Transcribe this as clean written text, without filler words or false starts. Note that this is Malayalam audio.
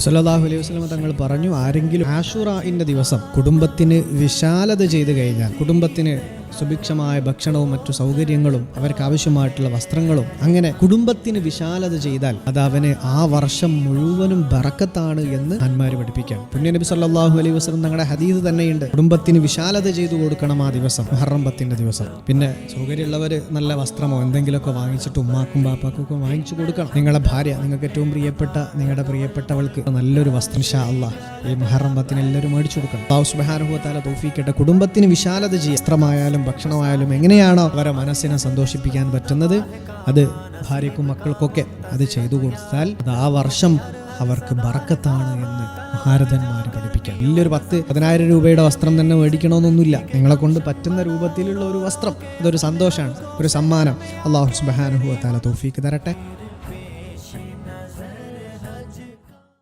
സല്ലല്ലാഹു അലൈഹി വസല്ലം തങ്ങൾ പറഞ്ഞു, ആരെങ്കിലും ആശുറാഇന്റെ ദിവസം കുടുംബത്തിന് വിശാലത ചെയ്തു കഴിഞ്ഞാൽ, കുടുംബത്തിന് സുഭിക്ഷമായ ഭക്ഷണവും മറ്റു സൗകര്യങ്ങളും അവർക്ക് ആവശ്യമായിട്ടുള്ള വസ്ത്രങ്ങളും, അങ്ങനെ കുടുംബത്തിന് വിശാലത ചെയ്താൽ അത് അവന് ആ വർഷം മുഴുവനും ബറക്കത്താണ് എന്ന് മഹാന്മാർ പഠിപ്പിക്കാം. പുണ്യ നബി സല്ലല്ലാഹു അലൈഹി വസല്ലം തങ്ങളുടെ ഹദീസ് തന്നെയുണ്ട്, കുടുംബത്തിന് വിശാലത ചെയ്തു കൊടുക്കണം ആ ദിവസം, മുഹറം 10 ദിവസം. പിന്നെ സൗകര്യമുള്ളവർ നല്ല വസ്ത്രമോ എന്തെങ്കിലുമൊക്കെ വാങ്ങിച്ചിട്ട് ഉമ്മാക്കും ബാപ്പാക്കും ഒക്കെ വാങ്ങിച്ചു കൊടുക്കണം. നിങ്ങളുടെ ഭാര്യ, നിങ്ങൾക്ക് ഏറ്റവും പ്രിയപ്പെട്ട നിങ്ങളുടെ പ്രിയപ്പെട്ടവൾക്ക് നല്ലൊരു വസ്ത്രം ഇൻഷാ അല്ലാഹ് ഈ മുഹറം 10 എല്ലാവരും മേടിച്ചു കൊടുക്കണം. അല്ലാഹു സുബ്ഹാനഹു വ തആല തൗഫീഖ് ചെയ്യട്ടെ. കുടുംബത്തിന് വിശാലത ചെയ്യും, വസ്ത്രമായാലും ഭക്ഷണമായാലും എങ്ങനെയാണോ അവരെ മനസ്സിനെ സന്തോഷിപ്പിക്കാൻ പറ്റുന്നത് അത് ഭാര്യക്കും മക്കൾക്കൊക്കെ അത് ചെയ്തു കൊടുത്താൽ അത് ആ വർഷം അവർക്ക് ബറക്കത്താണ് എന്ന് മഹാരഥന്മാർ പഠിപ്പിക്കാം. വലിയൊരു 10,000 രൂപയുടെ വസ്ത്രം തന്നെ മേടിക്കണമെന്നൊന്നുമില്ല. നിങ്ങളെ കൊണ്ട് പറ്റുന്ന രൂപത്തിലുള്ള ഒരു വസ്ത്രം, അതൊരു സന്തോഷമാണ്, ഒരു സമ്മാനം. അല്ലാഹു സുബ്ഹാനഹു വ തആല തൗഫീഖ് തരട്ടെ.